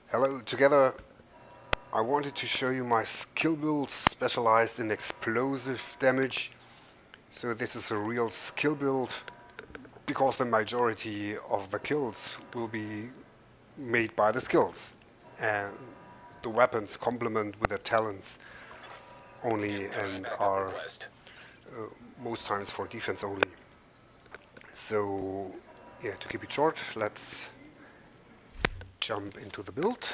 Hello, together I wanted to show you my skill build specialized in explosive damage. So this is a real skill build because the majority of the kills will be made by the skills. And the weapons complement with the talents only and are most times for defense only. So yeah, to keep it short, let's jump into the build.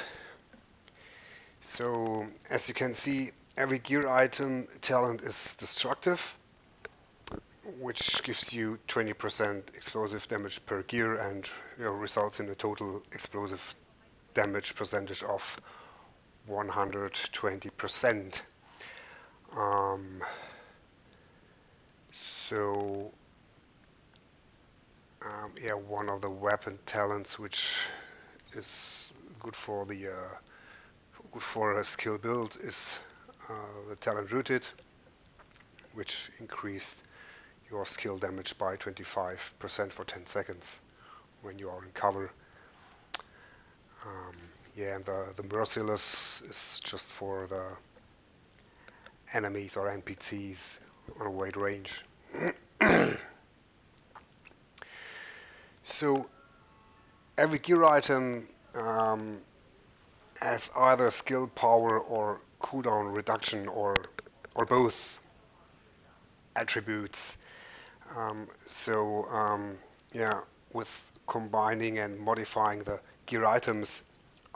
So as you can see, every gear item talent is destructive, which gives you 20% explosive damage per gear and results in a total explosive damage percentage of 120%. Um, so yeah, one of the weapon talents which is good for the good for a skill build is the talent rooted, which increased your skill damage by 25% for 10 seconds when you are in cover. Um, yeah, and the Merciless is just for the enemies or NPCs on a wide range. So every gear item has either skill power or cooldown reduction or both attributes. Yeah, with combining and modifying the gear items,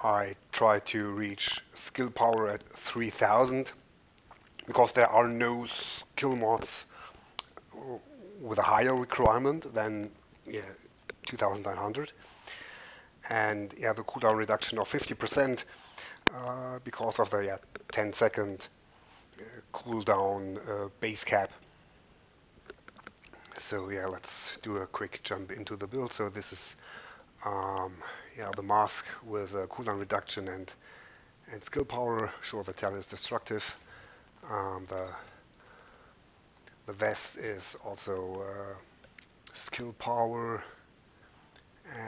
I try to reach skill power at 3000 because there are no skill mods with a higher requirement than yeah, 2900. And yeah, the cooldown reduction of 50% because of the 10-second cooldown base cap. So yeah, let's do a quick jump into the build. So this is yeah, the mask with cooldown reduction and skill power. Sure, the talent is destructive. The vest is also skill power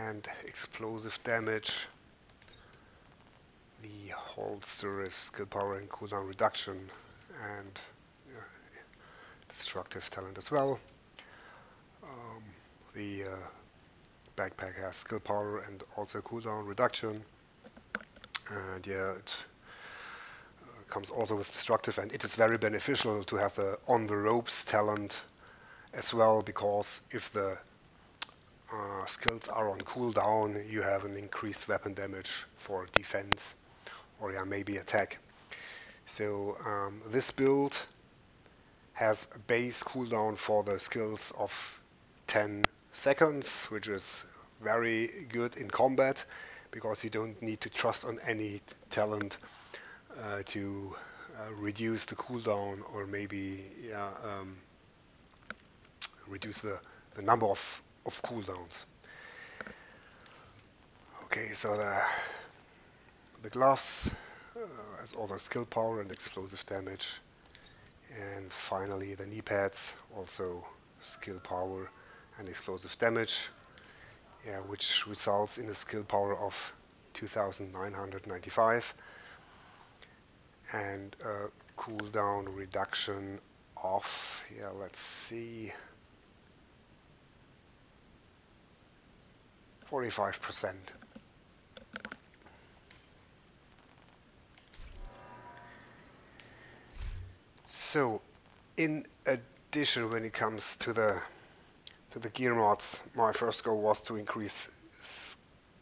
and explosive damage. The holster is skill power and cooldown reduction and uh, destructive talent as well. The backpack has skill power and also cooldown reduction. And yeah, it comes also with destructive, and it is very beneficial to have the on the ropes talent as well, because if the skills are on cooldown, you have an increased weapon damage for defense or yeah, maybe attack. So this build has a base cooldown for the skills of 10 seconds, which is very good in combat because you don't need to trust on any talent to reduce the cooldown or maybe reduce the number of cooldowns. Okay, so the glass has also skill power and explosive damage. And finally the knee pads, also skill power and explosive damage, yeah, which results in a skill power of 2995 and a cooldown reduction of, yeah, let's see, 45%. So, in addition, when it comes to the gear mods, my first goal was to increase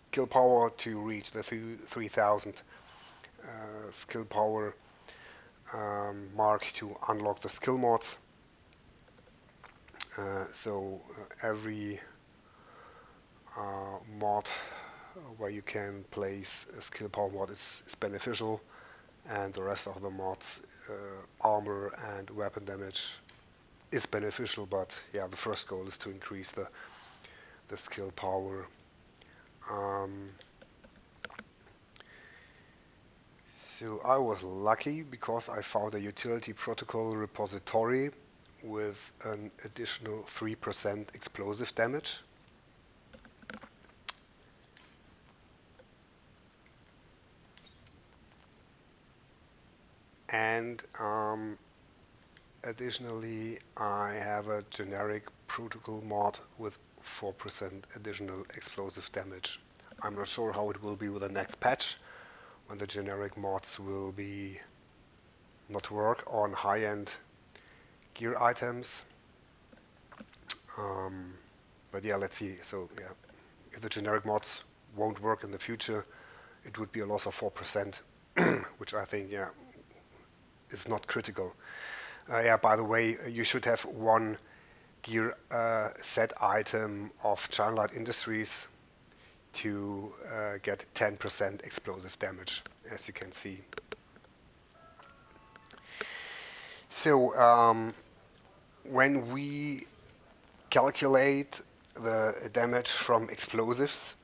skill power to reach the 3000 skill power mark to unlock the skill mods. Every mod where you can place a skill power mod is beneficial, and the rest of the mods, armor and weapon damage, is beneficial. But yeah, the first goal is to increase the skill power. Um, so I was lucky because I found a utility protocol repository with an additional 3% explosive damage. And additionally, I have a generic protocol mod with 4% additional explosive damage. I'm not sure how it will be with the next patch, when the generic mods will be not work on high-end gear items. But yeah, let's see. So yeah, if the generic mods won't work in the future, it would be a loss of 4%, which I think, yeah, is not critical. Yeah, by the way, you should have one gear set item of Childlight Industries to get 10% explosive damage, as you can see. So when we calculate the damage from explosives,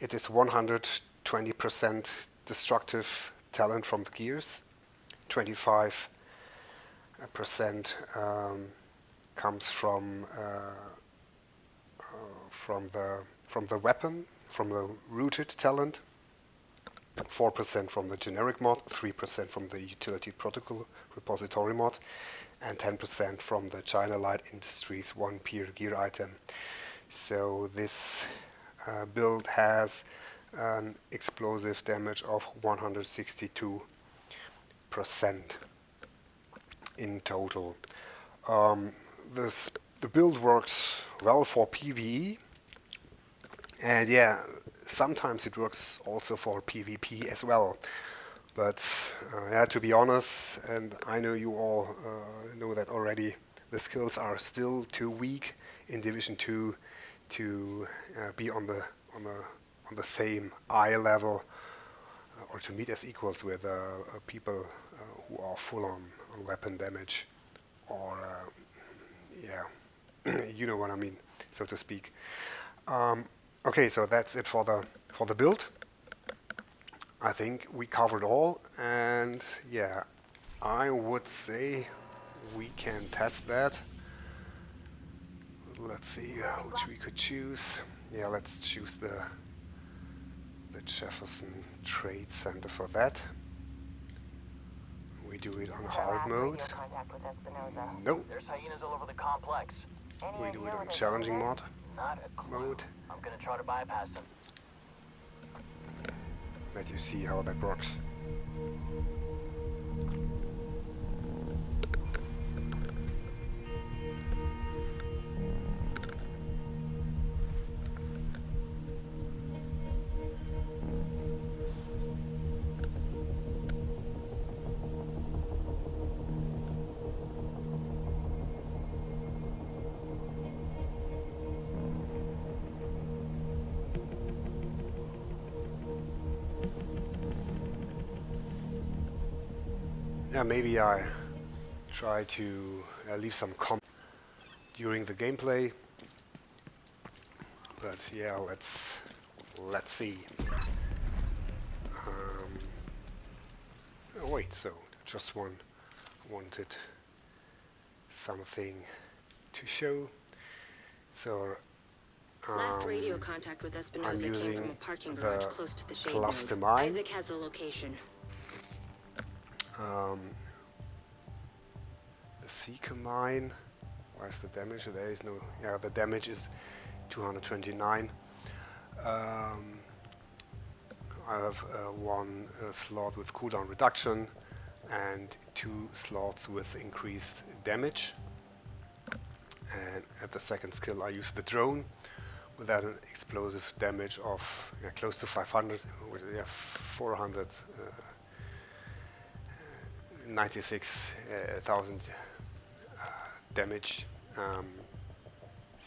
it is 120% destructive talent from the gears, 25% comes from the weapon, from the rooted talent, 4% from the generic mod, 3% from the utility protocol repository mod, and 10% from the Childlight Industries 1 per gear item. So this build has an explosive damage of 162% in total. The build works well for PvE, and yeah, sometimes it works also for PvP as well. But yeah, to be honest, and I know you all know that already, the skills are still too weak in Division 2 to be on the same eye level or to meet as equals with people who are full on weapon damage, or yeah, you know what I mean, so to speak. Okay, so that's it for the build. I think we covered all, and yeah, I would say we can test that. Let's see which we could choose. Yeah, let's choose the Jefferson Trade Center for that. We do it on hard mode. No. There's hyenas all over the complex. We do it on challenging mode. Not a clue. I'm gonna try to bypass them. Let you see how that works. Yeah, maybe I try to leave some comment during the gameplay, but yeah, let's see. Oh wait, so just wanted something to show. So last radio contact with Espinosa came from a parking garage close to the shade cluster node. mine. Isaac has the location. The Seeker mine. Where's the damage? There is no. Yeah, the damage is 229. I have one slot with cooldown reduction and 2 slots with increased damage. And at the second skill, I use the drone with that an explosive damage of close to 500, with 496,000 damage.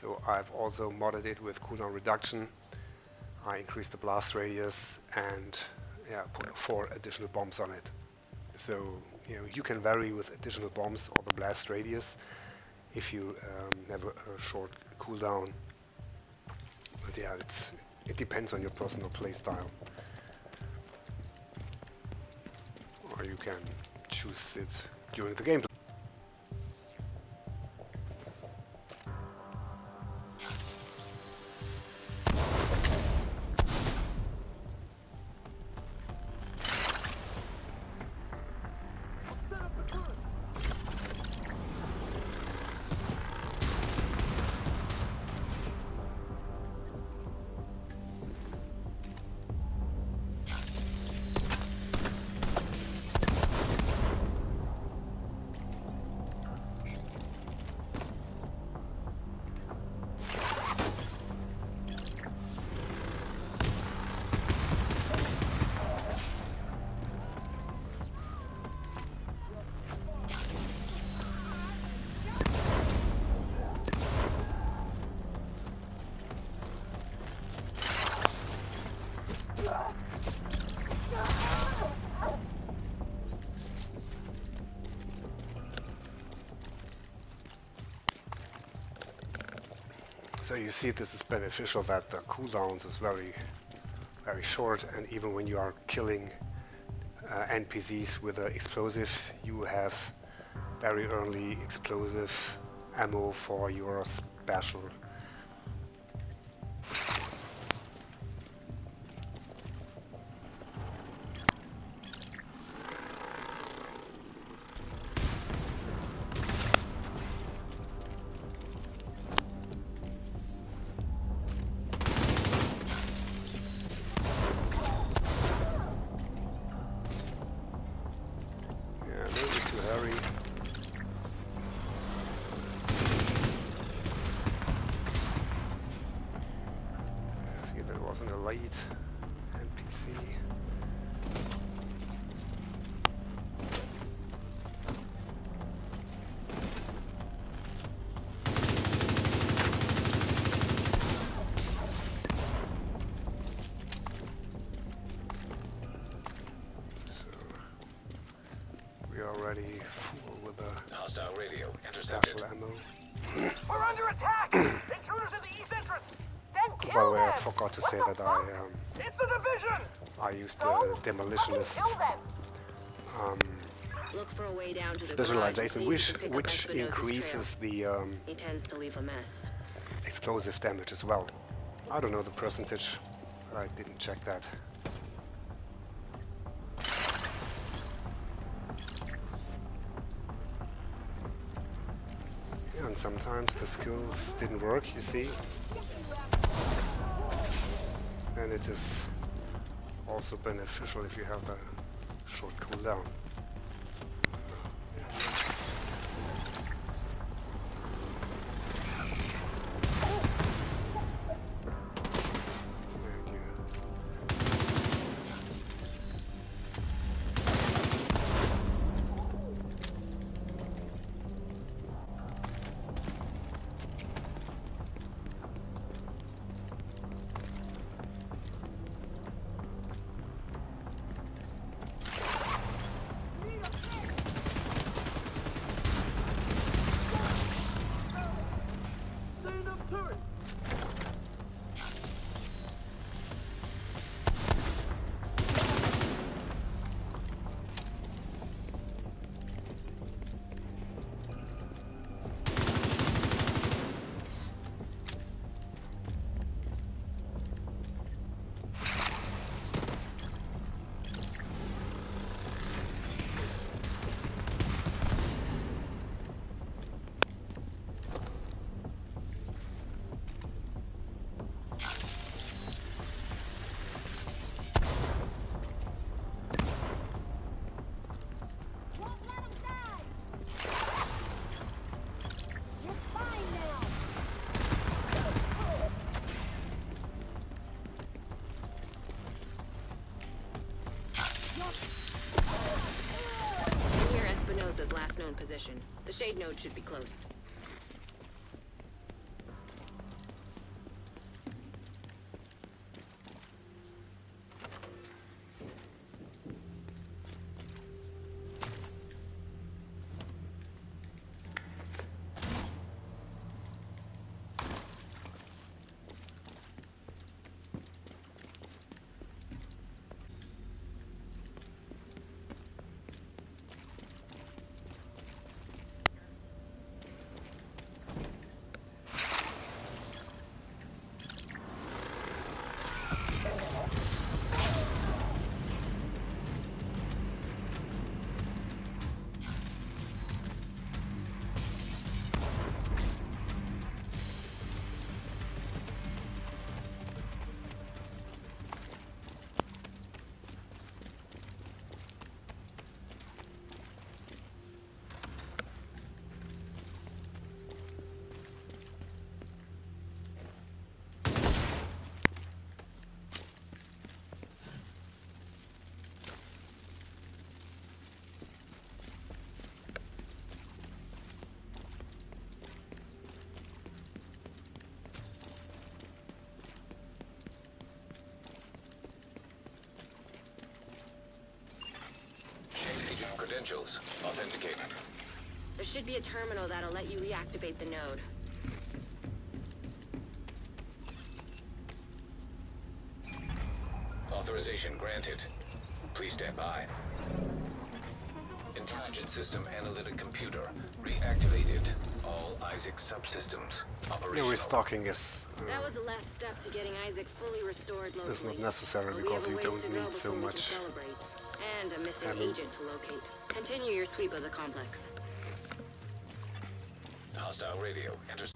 So I've also modded it with cooldown reduction. I increased the blast radius and put 4 additional bombs on it. So you can vary with additional bombs or the blast radius if you have a short cooldown. But yeah, it depends on your personal playstyle. Or you can choose it during the gameplay. you see this is beneficial that the cooldowns is very short, and even when you are killing NPCs with explosives, you have very early explosive ammo for your special. Light NPC. So we are already full with a hostile radio intercepted. Ammo. We're under attack! Intruders in the east entrance! Then kill By the way, I them! forgot to What say the that fuck? It's a division! I used So? the demolitionist Kill them! Look for a way down to the specialization, which which increases the he tends to leave a mess. explosive damage as well. I don't know the percentage. I didn't check that. Yeah, and sometimes the skills didn't work, you see. And it is also beneficial if you have a short cooldown. Near Espinosa's last known position. The shade node should be close. Credentials authenticated. There should be a terminal that'll let you reactivate the node. Authorization granted. Please stand by. Intelligent system analytic computer reactivated. All Isaac subsystems The operational. restocking is That was the last step to getting Isaac fully restored locally. is not necessary But we because have a you ways don't to go need so before we can much. celebrate. And a missing ammo. agent to locate. Continue your sweep of the complex. Hostile radio enters.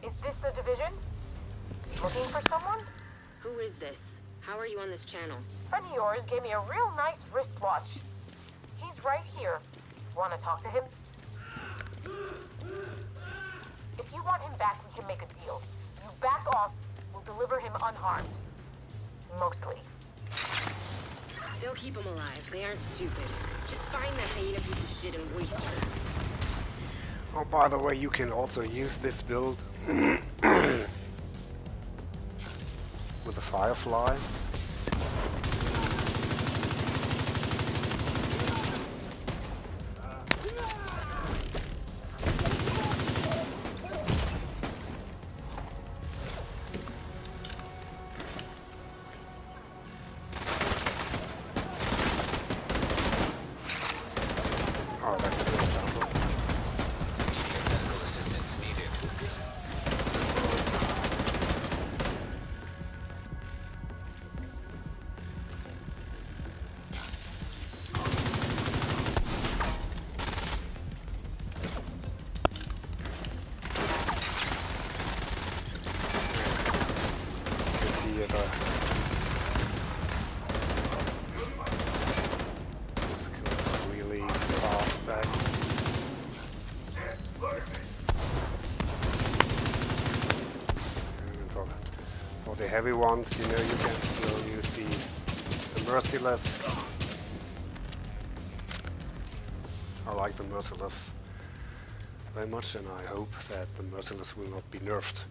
Is this the division? Looking for someone? Who is this? How are you on this channel? Friend of yours gave me a real nice wristwatch. He's right here. Want to talk to him? If you want him back, we can make a deal. You back off, we'll deliver him unharmed. Mostly. They'll keep him alive. They aren't stupid. Just find that hyena piece of shit and waste her. Oh, by the way, you can also use this build with the Firefly. Oh, that's a good example. Medical assistance needed. The Just go really fast back. And for the heavy ones, you know, you can still use the merciless. I like the merciless very much, and I hope that the merciless will not be nerfed.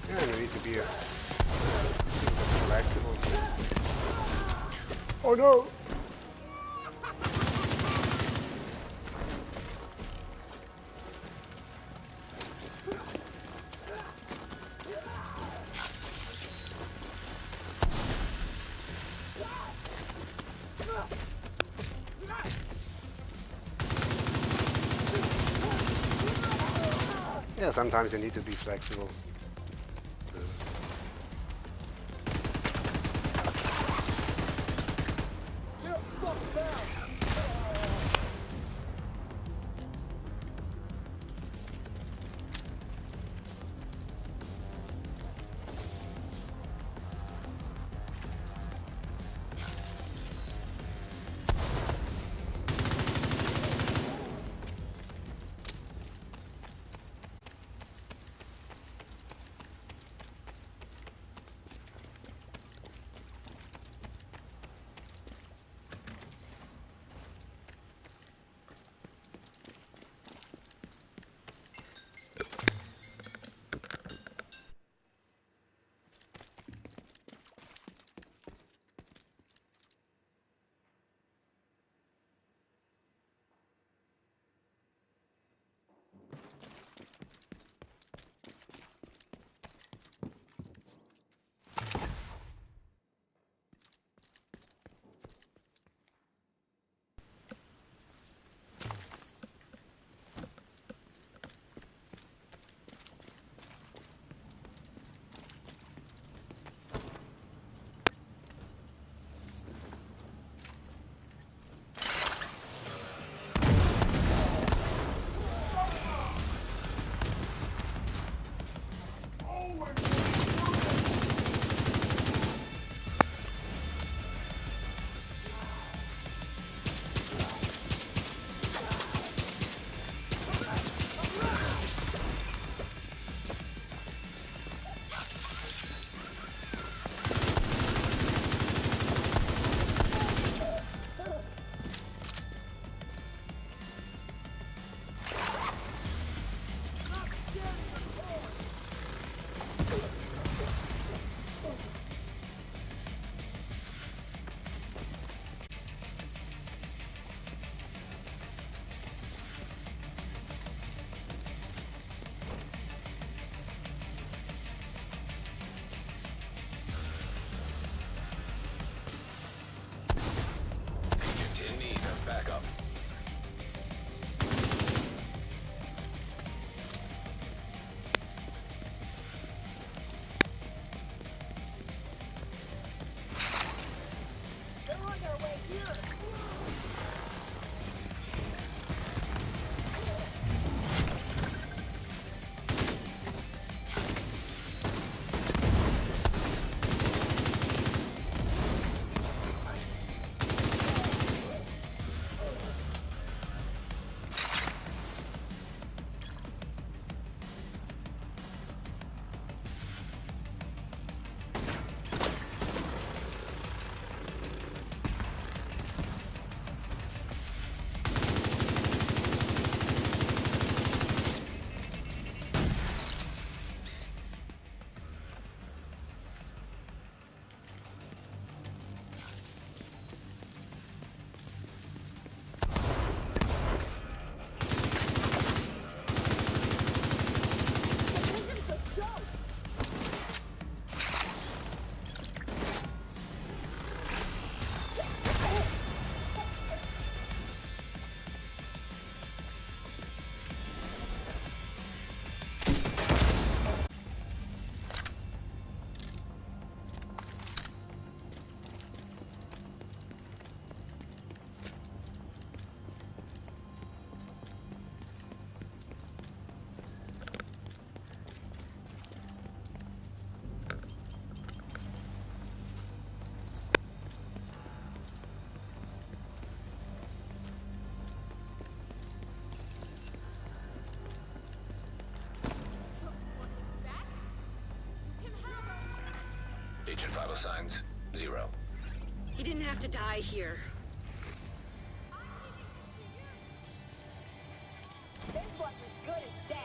Yeah, you need to be flexible. Oh no! Yeah, sometimes you need to be flexible. Agent vital signs, 0. He didn't have to die here. This was as good as dead.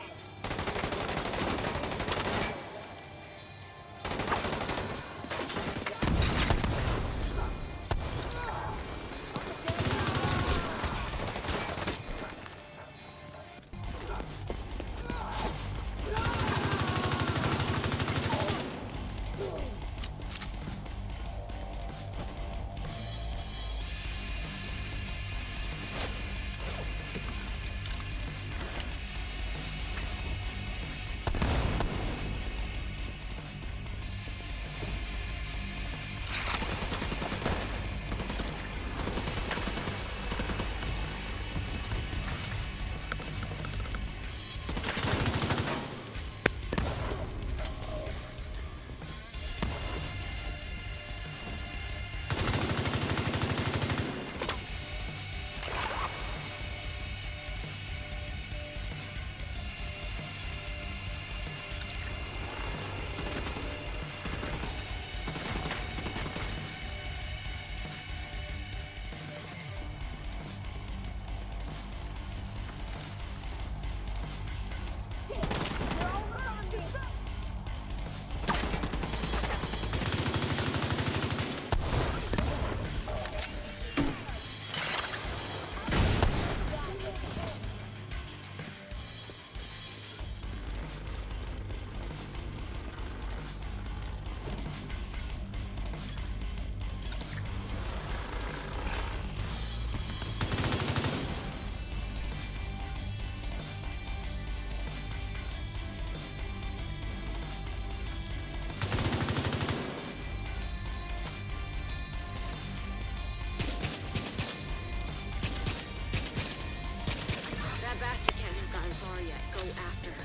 That bastard can't have gotten far yet. Go after her.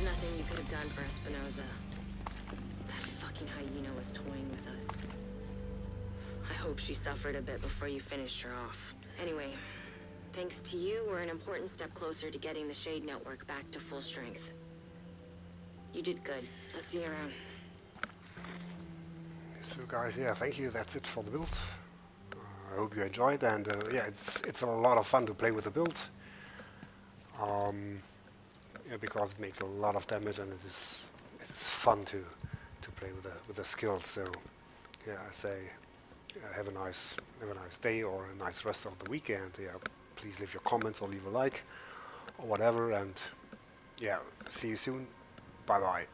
nothing you could have done for Espinosa. That fucking hyena was toying with us. I hope she suffered a bit before you finished her off. Anyway, thanks to you, we're an important step closer to getting the Shade Network back to full strength. You did good. I'll see you around. So guys, yeah, thank you. That's it for the build. I hope you enjoyed, and yeah, it's a lot of fun to play with the build. Yeah, because it makes a lot of damage, and it is fun to play with the skills. So yeah, I say have a nice day or a nice rest of the weekend. Yeah, please leave your comments or leave a like or whatever, and yeah, see you soon. Bye bye.